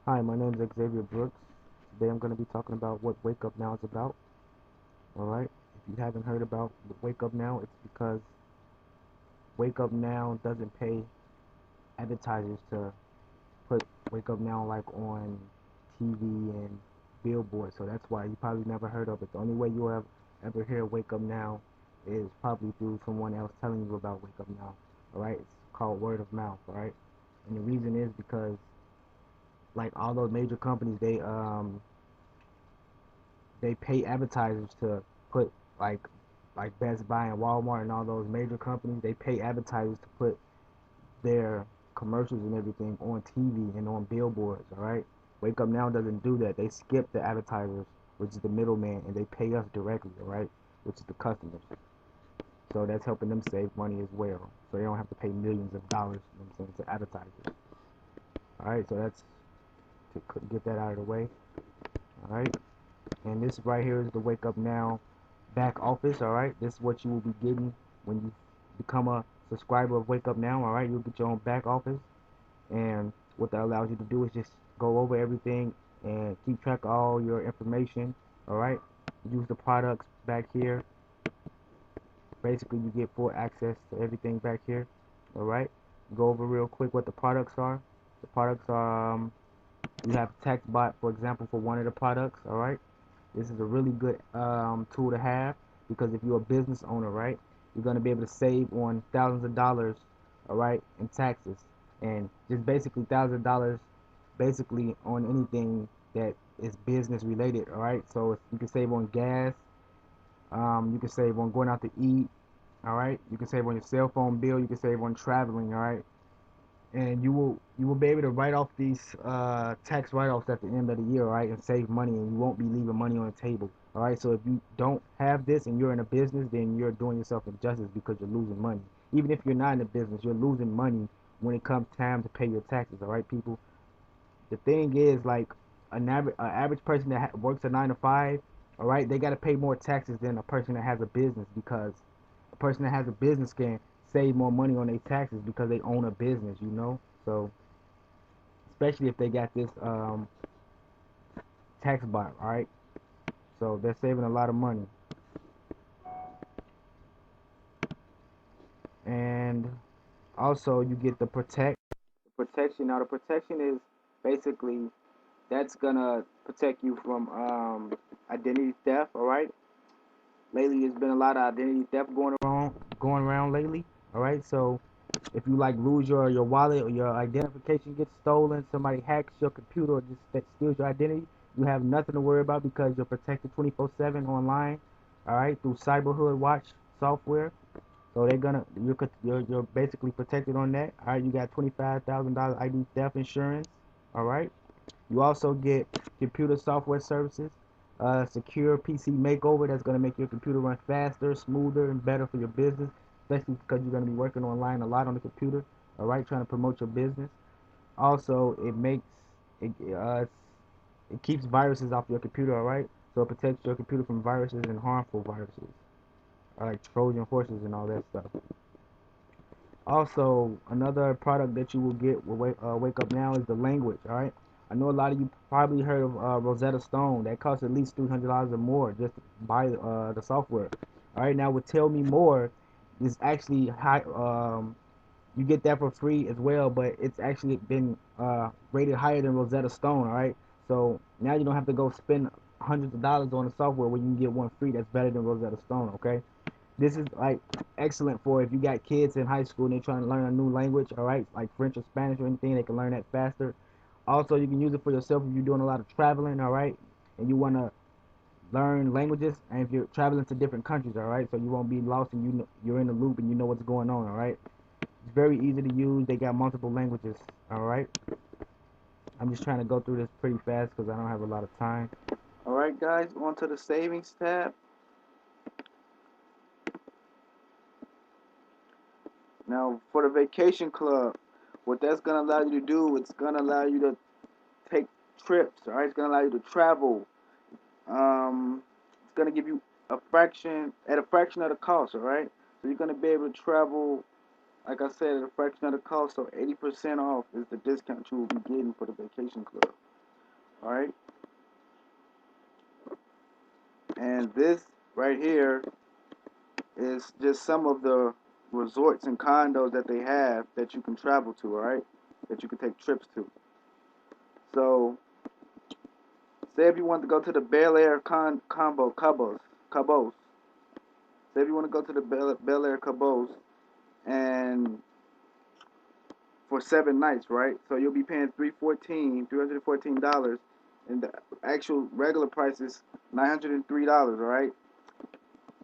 Hi, my name is Xavier Brooks. Today I'm going to be talking about what Wake Up Now is about. Alright, if you haven't heard about Wake Up Now, it's because Wake Up Now doesn't pay advertisers to put Wake Up Now like on TV and billboards. So that's why you probably never heard of it. The only way you'll ever hear Wake Up Now is probably through someone else telling you about Wake Up Now. Alright, it's called word of mouth. Alright, and the reason is because like all those major companies, they pay advertisers to put like Best Buy and Walmart and all those major companies. They pay advertisers to put their commercials and everything on TV and on billboards. All right. Wake Up Now doesn't do that. They skip the advertisers, which is the middleman, and they pay us directly. All right, which is the customers. So that's helping them save money as well. So they don't have to pay millions of dollars, you know what I'm saying, to advertisers. All right. So that's to get that out of the way. All right. And this right here is the Wake Up Now back office. All right, this is what you will be getting when you become a subscriber of Wake Up Now. All right, you'll get your own back office, and what that allows you to do is just go over everything and keep track of all your information. All right, use the products back here. Basically, you get full access to everything back here. All right, go over real quick what the products are. The products are you have TextBot, for example, for one of the products. All right, this is a really good tool to have because if you're a business owner, right, you're going to be able to save on thousands of dollars, all right, in taxes, and just basically thousands of dollars basically on anything that is business related, all right. So you can save on gas, you can save on going out to eat, all right. You can save on your cell phone bill, you can save on traveling, all right, and you will be able to write off these tax write-offs at the end of the year, right, and save money, and you won't be leaving money on the table. All right, so if you don't have this and you're in a business, then you're doing yourself injustice because you're losing money. Even if you're not in a business, you're losing money when it comes time to pay your taxes. All right, people. The thing is, like average person that works a 9 to 5, all right, they got to pay more taxes than a person that has a business because a person that has a business can save more money on their taxes because they own a business, you know. So especially if they got this tax bot, all right. So they're saving a lot of money, and also you get the protection. Now the protection is basically that's gonna protect you from identity theft. All right. Lately, there's been a lot of identity theft going around lately. All right. So if you like lose your wallet or your identification gets stolen, somebody hacks your computer or just steals your identity, you have nothing to worry about because you're protected 24/7 online. All right, through Cyberhood Watch software. So you're basically protected on that. All right, you got $25,000 ID theft insurance. All right. You also get computer software services, secure PC makeover that's going to make your computer run faster, smoother, and better for your business, especially because you're going to be working online a lot on the computer, all right, trying to promote your business. Also, it keeps viruses off your computer, all right, so it protects your computer from viruses and harmful viruses, like Trojan horses and all that stuff. Also, another product that you will get with Wake Up Now is the language. All right, I know a lot of you probably heard of Rosetta Stone. That costs at least $300 or more just to buy the software. All right, now with Tell Me More, it's actually high. You get that for free as well, but it's actually been rated higher than Rosetta Stone. All right, so now you don't have to go spend hundreds of dollars on the software when you can get one free that's better than Rosetta Stone. Okay, this is like excellent for if you got kids in high school and they're trying to learn a new language, all right, like French or Spanish or anything, they can learn that faster. Also, you can use it for yourself if you're doing a lot of traveling, all right, and you want to learn languages, and if you're traveling to different countries, all right, so you won't be lost and you're in the loop and you know what's going on, all right. It's very easy to use. They got multiple languages, all right. I'm just trying to go through this pretty fast because I don't have a lot of time. All right, guys, on to the savings tab. Now, for the vacation club, what that's gonna allow you to do, it's gonna allow you to take trips. All right, it's gonna allow you to travel. It's gonna give you a fraction of the cost. All right, so you're gonna be able to travel, like I said, at a fraction of the cost. So 80% off is the discount you will be getting for the vacation club. All right, and this right here is just some of the resorts and condos that they have that you can travel to. All right, that you can take trips to. So, say if you want to go to the Bel Air Cabos. Say if you want to go to the Bel Air Cabos and for 7 nights, right? So you'll be paying $314, and the actual regular price is $903, all right?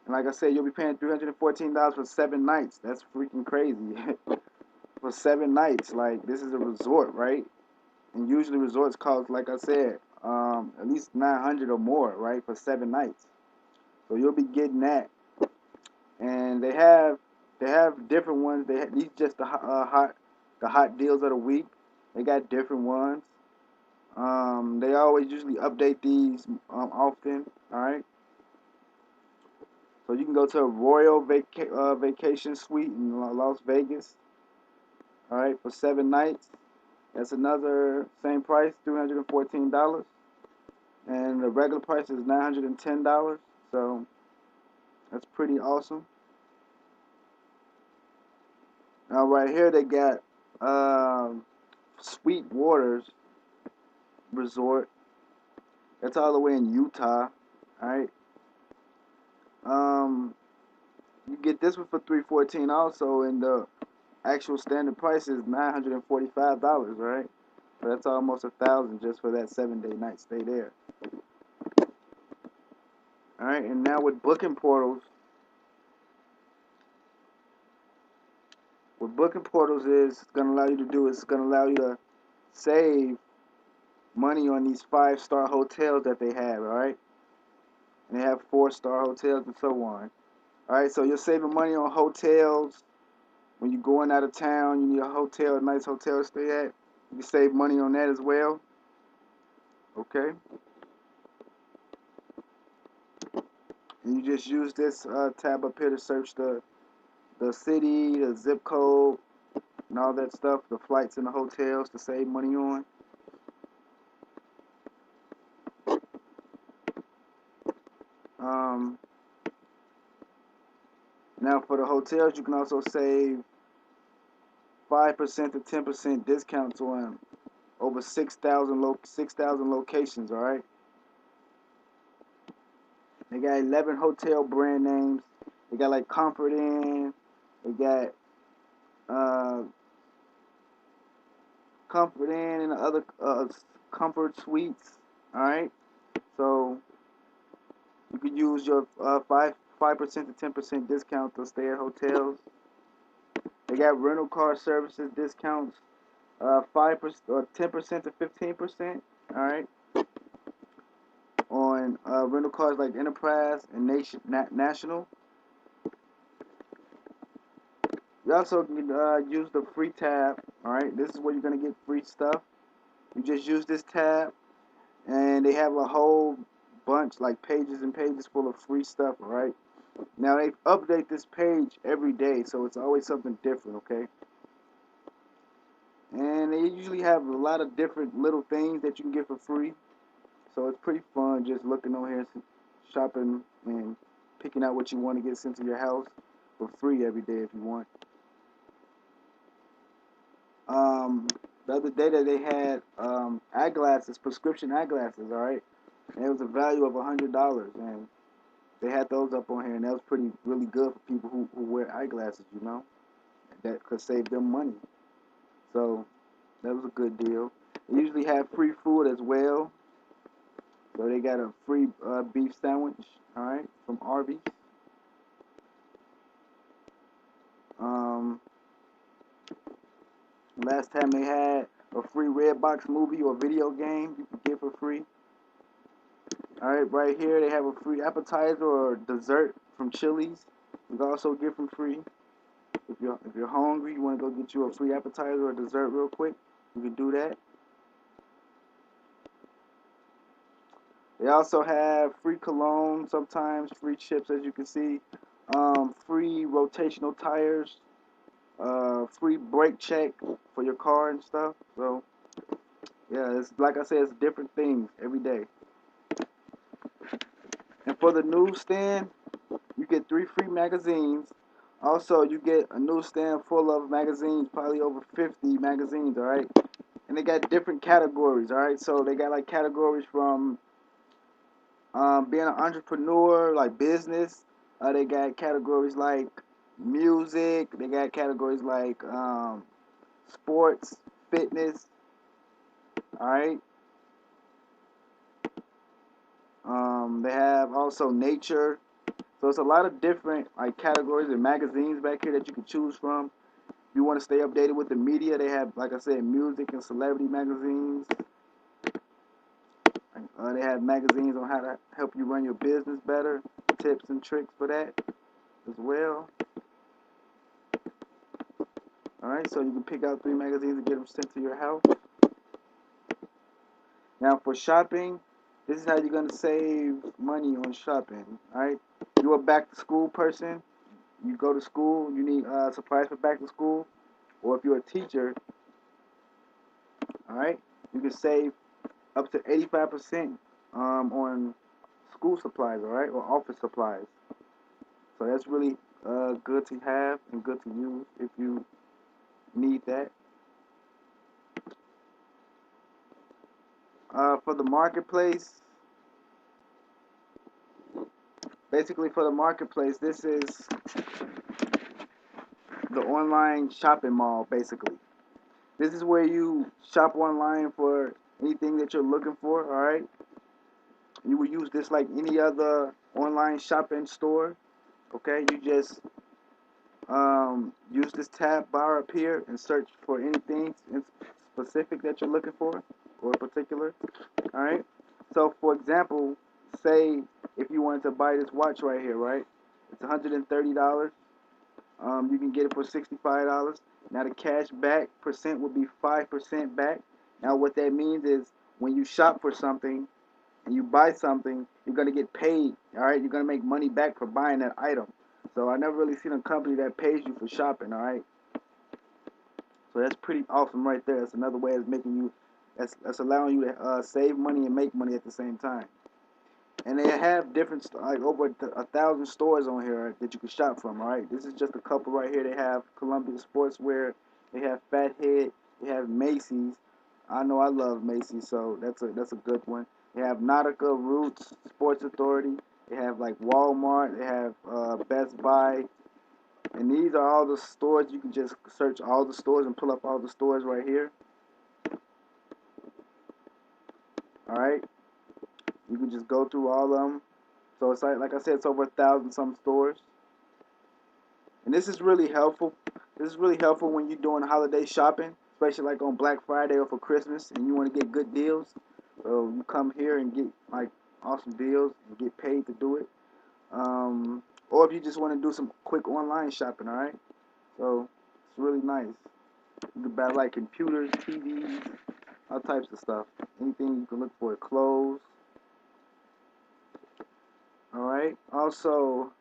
And like I said, you'll be paying $314 for 7 nights. That's freaking crazy. For 7 nights, like this is a resort, right? And usually resorts cost, like I said, at least 900 or more, right, for 7 nights. So you'll be getting that, and they have different ones. These just the hot deals of the week. They got different ones. They always usually update these often. All right, so you can go to a Royal Vacation Suite in Las Vegas. All right, for 7 nights. That's another same price, $314, and the regular price is $910. So that's pretty awesome. Now right here they got Sweet Waters Resort. That's all the way in Utah. All right. Um, you get this one for $314 also, and the actual standard price is $945. Right. So that's almost 1,000 just for that 7 day night stay there. All right. And now with booking portals, what booking portals is gonna allow you to do is it's gonna allow you to save money on these 5-star hotels that they have. All right. And they have 4-star hotels and so on. All right, so you're saving money on hotels when you're going out of town. You need a hotel, a nice hotel to stay at. You can save money on that as well. Okay, and you just use this tab up here to search the city, the zip code, and all that stuff. The flights and the hotels to save money on. Um, Now for the hotels, you can also save 5% to 10% discounts on over 6,000 locations. All right. They got 11 hotel brand names. They got like Comfort Inn. They got uh, Comfort Inn and other Comfort Suites. All right. So you could use your 5% to 10% discount to stay at hotels. They got rental car services discounts. 5% or 10% to 15%. All right. On rental cars like Enterprise and National. You also can use the free tab. All right, this is where you're gonna get free stuff. You just use this tab, and they have a whole bunch, like pages and pages full of free stuff. All right. Now they update this page every day, so it's always something different. Okay. And they usually have a lot of different little things that you can get for free. So it's pretty fun just looking on here, shopping, and picking out what you want to get sent to your house for free every day if you want. Um, the other day that they had eyeglasses, prescription eyeglasses, all right, and it was a value of $100, and they had those up on here, and that was pretty really good for people who wear eyeglasses, that could save them money. So that was a good deal. They usually have free food as well, so they got a free beef sandwich, all right, from Arby's. Um, Last time they had a free Redbox movie or video game you could get for free. Alright, right here they have a free appetizer or dessert from Chili's. You can also get from free. If you're hungry, you want to go get you a free appetizer or dessert real quick, you can do that. They also have free cologne, sometimes free chips, as you can see, free rotational tires, free brake check for your car and stuff. So Yeah, it's like I said, it's different things every day. And for the newsstand, you get 3 free magazines. Also, you get a newsstand full of magazines, probably over 50 magazines, all right? And they got different categories, all right? So they got like categories from being an entrepreneur, like business. They got categories like music. They got categories like sports, fitness, all right? They have also nature. So it's a lot of different like categories and magazines back here that you can choose from. If you want to stay updated with the media, they have, like I said, music and celebrity magazines. They have magazines on how to help you run your business better, tips and tricks for that as well. All right, so you can pick out 3 magazines and get them sent to your house. Now for shopping, this is how you're gonna save money on shopping. All right, you're a back to school person. You go to school, you need supplies for back to school, or if you're a teacher, all right, you can save up to 85% on school supplies, all right, or office supplies. So that's really good to have and good to use if you need that. For the marketplace, basically for the marketplace, this is the online shopping mall, basically. This is where you shop online for anything that you're looking for, all right? You would use this like any other online shopping store, okay? You just use this tab bar up here and search for anything in specific that you're looking for or particular, all right? So, for example, say if you wanted to buy this watch right here, right? It's $130. You can get it for $65. Now the cash back percent would be 5% back. Now what that means is when you shop for something and you buy something, you're gonna get paid. All right, you're gonna make money back for buying that item. So I never really seen a company that pays you for shopping. All right, so that's pretty awesome right there. That's another way of making you, that's allowing you to save money and make money at the same time. And they have different, like over 1,000 stores on here that you can shop from. All right, this is just a couple right here. They have Columbia Sportswear, they have Fathead, they have Macy's. I know I love Macy's, so that's a good one. They have Nautica, Roots, Sports Authority. They have like Walmart. They have Best Buy, and these are all the stores. You can just search all the stores and pull up all the stores right here. All right, you can just go through all of them. So it's like I said, it's over 1,000 some stores. And this is really helpful. This is really helpful when you're doing holiday shopping, especially like on Black Friday or for Christmas, and you want to get good deals. So you come here and get like awesome deals and get paid to do it. Or if you just want to do some quick online shopping, all right. So it's really nice. You can buy like computers, TVs, all types of stuff. Anything you can look for, clothes. All right. Also,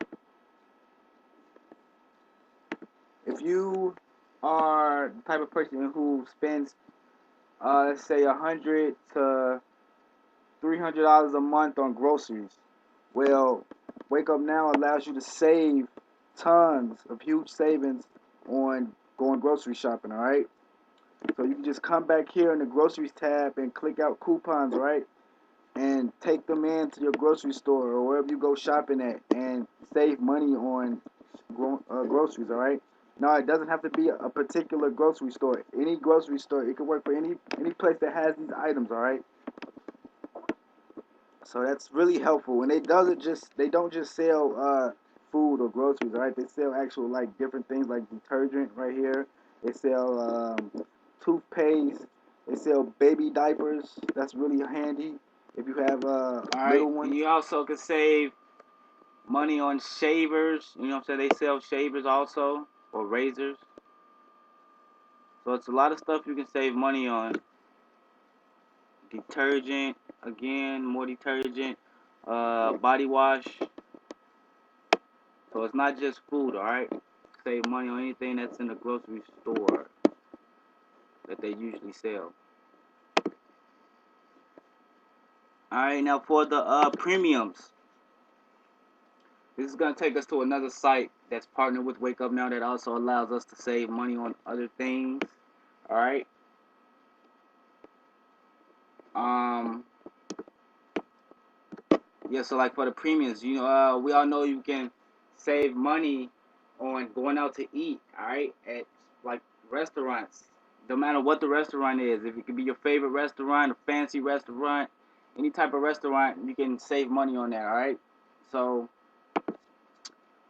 if you are the type of person who spends, let's say, $100 to $300 a month on groceries, well, Wake Up Now allows you to save tons of huge savings on going grocery shopping. All right, so you can just come back here in the groceries tab and click out coupons, right? And take them into your grocery store or wherever you go shopping at and save money on groceries, all right? Now, it doesn't have to be a particular grocery store. Any grocery store, it can work for any place that has these items, all right? So that's really helpful. And they don't just sell food or groceries, all right? They sell actual like different things like detergent right here. They sell toothpaste. They sell baby diapers. That's really handy if you have All right, little and ones. you also can save money on shavers. You know what I'm saying? They sell shavers also or razors. So it's a lot of stuff you can save money on. Detergent, again, more detergent. Body wash. So it's not just food, all right? Save money on anything that's in the grocery store that they usually sell. Alright, now for the premiums. This is going to take us to another site that's partnered with Wake Up Now that also allows us to save money on other things. Alright. Yeah, so like for the premiums, we all know you can save money on going out to eat, alright, at like restaurants. No matter what the restaurant is, if it could be your favorite restaurant, a fancy restaurant, any type of restaurant, you can save money on that, alright? So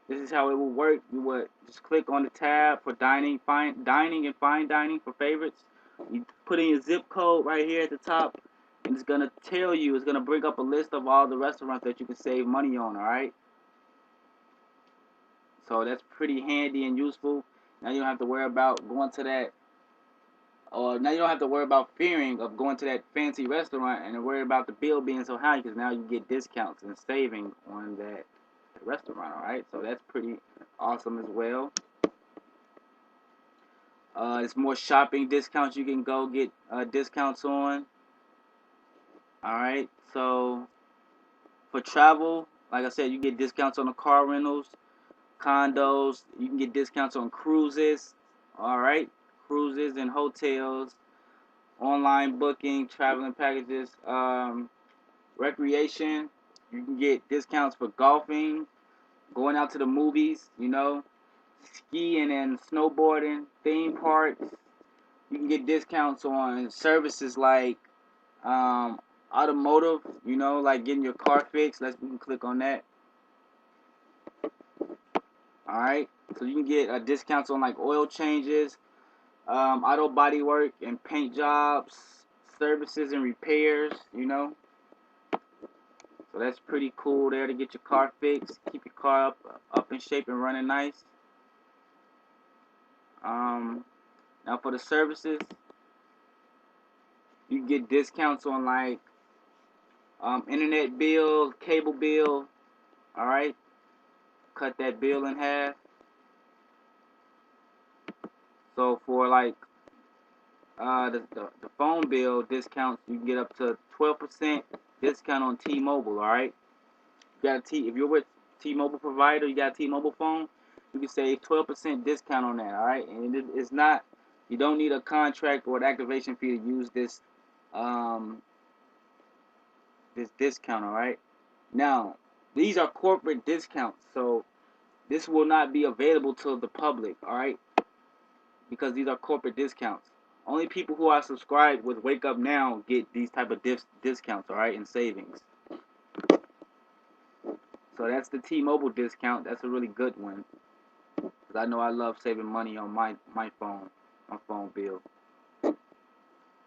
this is how it will work. You would just click on the tab for dining, dining and fine dining for favorites. You put in your zip code right here at the top, and it's gonna tell you. It's gonna bring up a list of all the restaurants that you can save money on. All right. So that's pretty handy and useful. Now you don't have to worry about going to that, or now you don't have to worry about fearing of going to that fancy restaurant and worry about the bill being so high, because now you get discounts and saving on that restaurant. All right. So that's pretty awesome as well. There's more shopping discounts you can go get discounts on. Alright, so for travel, like I said, you get discounts on the car rentals, condos, you can get discounts on cruises. Alright, cruises and hotels, online booking, traveling packages, recreation, you can get discounts for golfing, going out to the movies, skiing and snowboarding, theme parks. You can get discounts on services like automotive, like getting your car fixed. We can click on that. Alright, so you can get discounts on like oil changes, auto body work and paint jobs, services and repairs. So that's pretty cool there to get your car fixed, keep your car up in shape and running nice. Now for the services, you can get discounts on like internet bill, cable bill. Alright, cut that bill in half. So for like the phone bill discounts, you can get up to 12% discount on T-Mobile. All right, if you're with T-Mobile provider, you got a T-Mobile phone, you can save 12% discount on that. All right, and it's not, you don't need a contract or an activation fee to use this this discount. All right, now these are corporate discounts, so this will not be available to the public. All right, because these are corporate discounts. Only people who are subscribed with Wake Up Now get these type of discounts, all right, and savings. So that's the T-Mobile discount. That's a really good one, because I know I love saving money on my phone bill.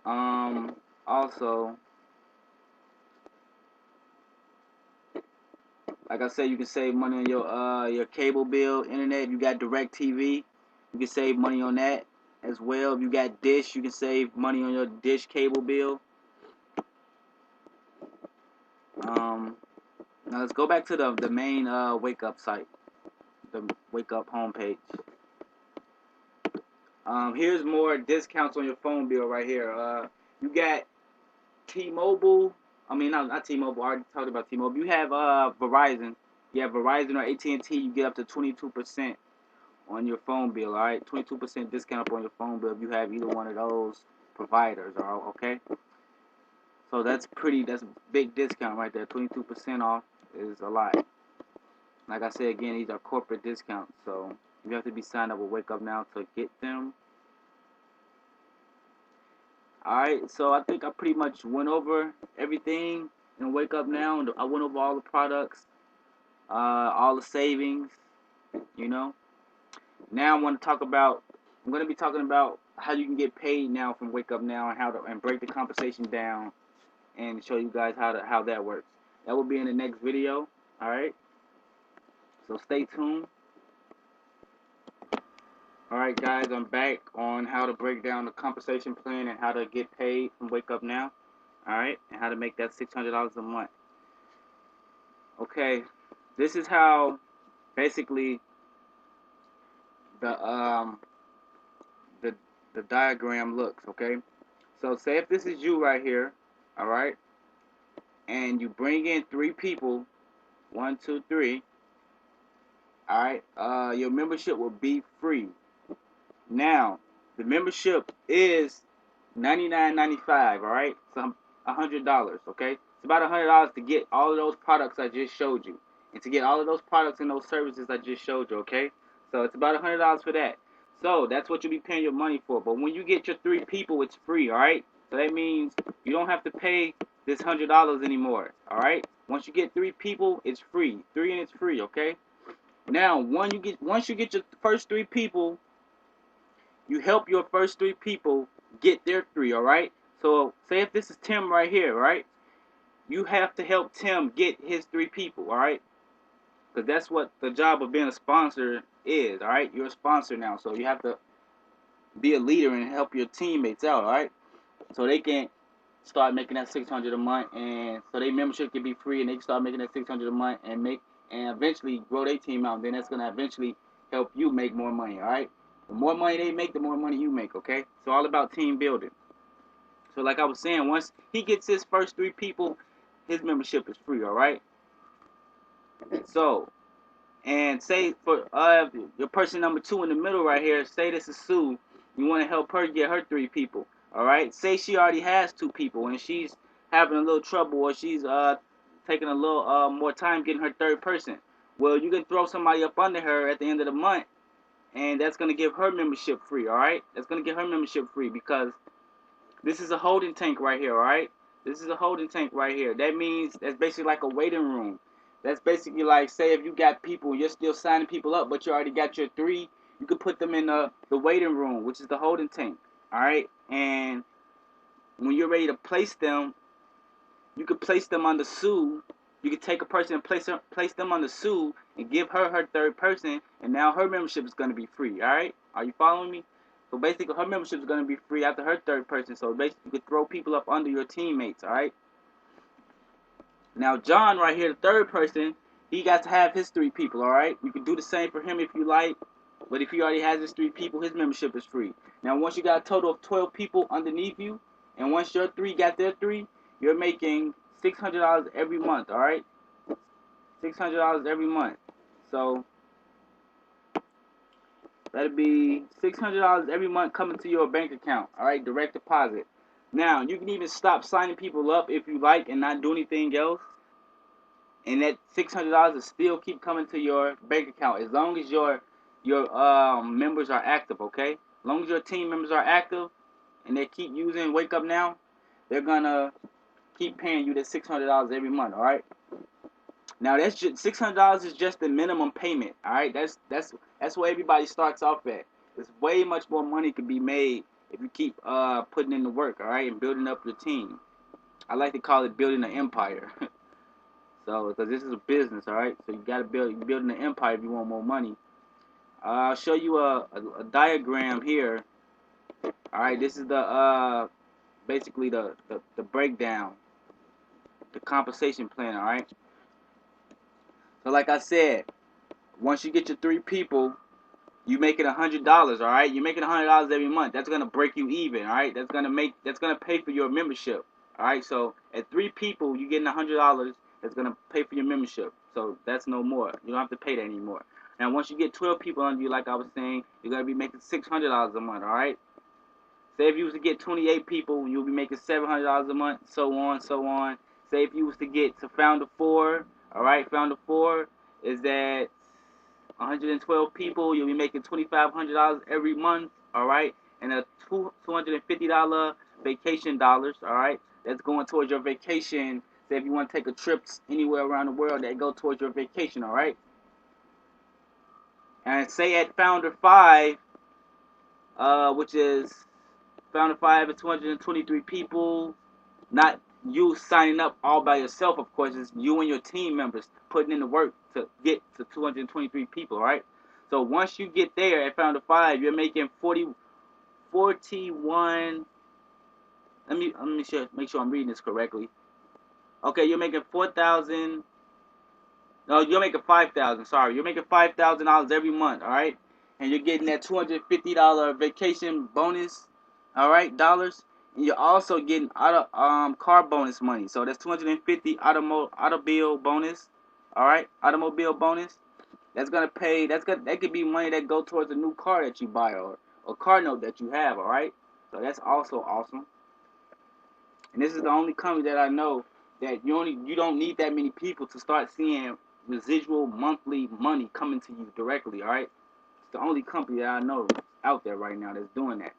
Also, like I said, you can save money on your cable bill, internet. If you got Direct TV, you can save money on that as well. If you got Dish, you can save money on your Dish cable bill. Now let's go back to the main Wake Up site, the Wake Up homepage. Here's more discounts on your phone bill right here. You got T-Mobile. I mean, not T-Mobile. I already talked about T-Mobile. You have Verizon. You have Verizon or AT&T. You get up to 22% on your phone bill. All right, 22% discount up on your phone bill if you have either one of those providers. All right, okay. So that's a big discount right there. 22% off is a lot. Like I said again, these are corporate discounts, so you have to be signed up with Wake Up Now to get them. Alright, so I think I pretty much went over everything in Wake Up Now. I went over all the products, all the savings, you know. Now I'm going to be talking about how you can get paid now from Wake Up Now, and break the compensation down and show you guys how that works. That will be in the next video. Alright, so stay tuned. Alright guys, I'm back on how to break down the compensation plan and how to get paid from Wake Up Now. Alright, and how to make that $600 a month. Okay, this is how basically the the the diagram looks, okay? So say if this is you right here, alright? and you bring in 3 people, 1, 2, 3. All right, your membership will be free. Now, the membership is $99.95. All right, so $100. Okay, it's about $100 to get all of those products I just showed you, and to get all of those products and those services I just showed you. Okay, so it's about $100 for that. So that's what you'll be paying your money for. But when you get your 3 people, it's free. All right, so that means you don't have to pay this $100 anymore. All right, once you get 3 people, it's free. Three and it's free. Okay. Now, once you get your first 3 people, you help your first 3 people get their 3, all right? So say if this is Tim right here, right? You have to help Tim get his 3 people, all right? Because that's what the job of being a sponsor is, all right? You're a sponsor now, so you have to be a leader and help your teammates out, all right? So they can start making that 600 a month, and so their membership can be free, and they can start making that 600 a month and eventually grow their team out. And then that's gonna eventually help you make more money, all right? The more money they make, the more money you make, okay? It's all about team building. So like I was saying, once he gets his first 3 people, his membership is free, all right? So, and say for your person number 2 in the middle right here, say this is Sue. You want to help her get her 3 people, all right? Say she already has 2 people and she's having a little trouble, or she's taking a little more time getting her third person. Well, you can throw somebody up under her at the end of the month, and that's gonna give her membership free, all right? That's gonna give her membership free because this is a holding tank right here, all right? This is a holding tank right here. That means that's basically like a waiting room. That's basically like, say if you got people, you're still signing people up, but you already got your 3, you could put them in the waiting room, which is the holding tank, all right? And when you're ready to place them, you could place them under Sue. You could take a person and place them under Sue and give her her third person, and now her membership is going to be free, all right? Are you following me? So basically, her membership is going to be free after her third person. So basically, you could throw people up under your teammates, all right? Now, John right here, the third person, he got to have his 3 people, all right? You can do the same for him if you like, but if he already has his 3 people, his membership is free. Now, once you got a total of 12 people underneath you, and once your 3 got their 3, you're making $600 every month, all right? $600 every month. So that'd be $600 every month coming to your bank account, all right? Direct deposit. Now, you can even stop signing people up if you like and not do anything else, and that $600 will still keep coming to your bank account as long as your members are active, okay? As long as your team members are active and they keep using Wake Up Now, they're gonna keep paying you that $600 every month, all right? Now that's just $600 is just the minimum payment. All right, that's where everybody starts off at. There's way much more money can be made if you keep putting in the work. All right, and building up your team. I like to call it building an empire. So because this is a business, all right. So you got to building an empire if you want more money. I'll show you a diagram here. All right, this is the basically the breakdown, the compensation plan. All right. So like I said, once you get your 3 people, you making $100, all right? You're making $100 every month. That's gonna break you even, all right? That's gonna pay for your membership, all right? So at 3 people, you're getting $100. That's gonna pay for your membership. So that's no more. You don't have to pay that anymore. Now once you get 12 people under you, like I was saying, you're gonna be making $600 a month, all right? Say if you was to get 28 people, you'll be making $700 a month, so on, so on. Say if you was to get to Founder 4, all right? Founder 4 is that 112 people, you'll be making $2,500 every month, all right? And a $250 vacation dollars, all right? That's going towards your vacation. Say if you want to take a trip anywhere around the world, that go towards your vacation, all right? And say at Founder 5, which is Founder 5 is 223 people, not you signing up all by yourself, of course. It's you and your team members putting in the work to get to 223 people, all right? So once you get there at Founder 5, you're making 41. Make sure I'm reading this correctly. Okay, you're making 4,000. No, you're making 5,000. Sorry, you're making $5,000 every month, all right? And you're getting that $250 vacation bonus, all right, dollars. And you're also getting car bonus money. So that's 250 automobile bonus. All right, automobile bonus. That's gonna pay. That could be money that go towards a new car that you buy or a car note that you have. All right. So that's also awesome. And this is the only company that I know that you don't need that many people to start seeing residual monthly money coming to you directly. All right. It's the only company that I know out there right now that's doing that.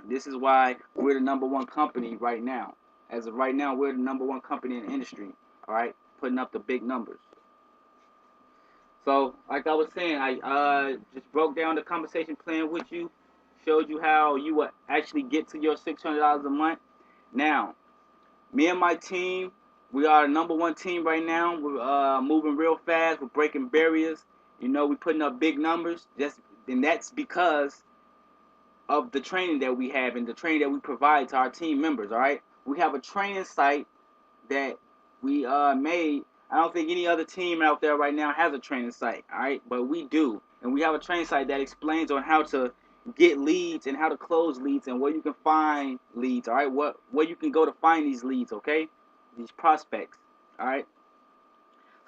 This is why we're the number one company right now. As of right now, we're the number one company in the industry. All right, putting up the big numbers. So, like I was saying, I just broke down the compensation plan with you, showed you how you would actually get to your $600 a month. Now, me and my team, we are the number one team right now. We're moving real fast. We're breaking barriers. You know, we're putting up big numbers. And that's because of the training that we have and the training that we provide to our team members. All right, we have a training site that we made. I don't think any other team out there right now has a training site. All right, but we do, and we have a training site that explains on how to get leads and how to close leads and where you can find leads. All right, where you can go to find these leads. Okay, these prospects. All right.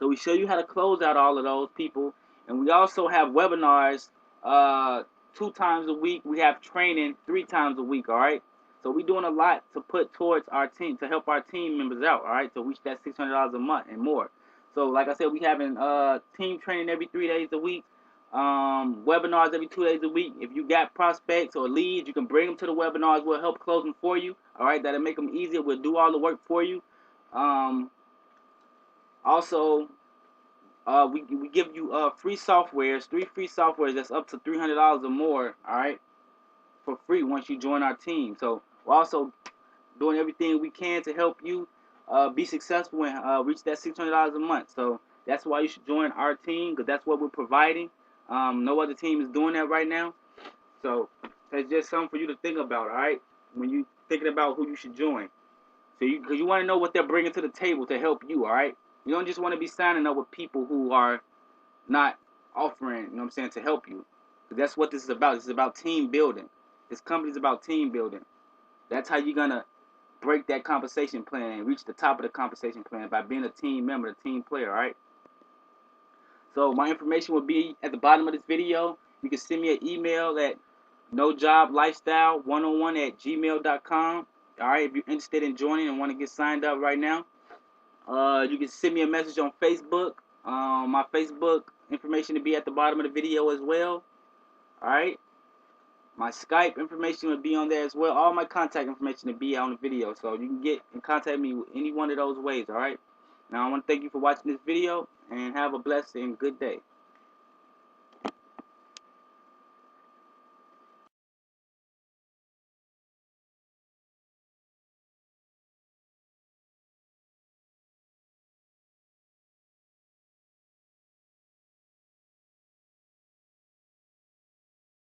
So we show you how to close out all of those people, and we also have webinars uh, 2 times a week. We have training 3 times a week. All right. So we're doing a lot to put towards our team to help our team members out. All right. To reach that $600 a month and more. So like I said, we having team training every 3 days a week. Webinars every 2 days a week. If you got prospects or leads, you can bring them to the webinars. We'll help close them for you. All right. That'll make them easier. We'll do all the work for you. Also, we give you free softwares, 3 free softwares that's up to $300 or more. All right, for free once you join our team. So we're also doing everything we can to help you be successful and reach that $600 a month. So that's why you should join our team because that's what we're providing. No other team is doing that right now. So that's just something for you to think about. All right, when you thinking about who you should join. So because you want to know what they're bringing to the table to help you. All right. You don't just want to be signing up with people who are not offering, you know what I'm saying, to help you. Because that's what this is about. This is about team building. This company is about team building. That's how you're going to break that compensation plan and reach the top of the compensation plan by being a team member, a team player, all right? So my information will be at the bottom of this video. You can send me an email at nojoblifestyle101@gmail.com. All right, if you're interested in joining and want to get signed up right now. You can send me a message on Facebook. My Facebook information will be at the bottom of the video as well. Alright. My Skype information will be on there as well. All my contact information will be on the video. So you can get and contact me with any one of those ways. Alright. Now I want to thank you for watching this video and have a blessed and good day.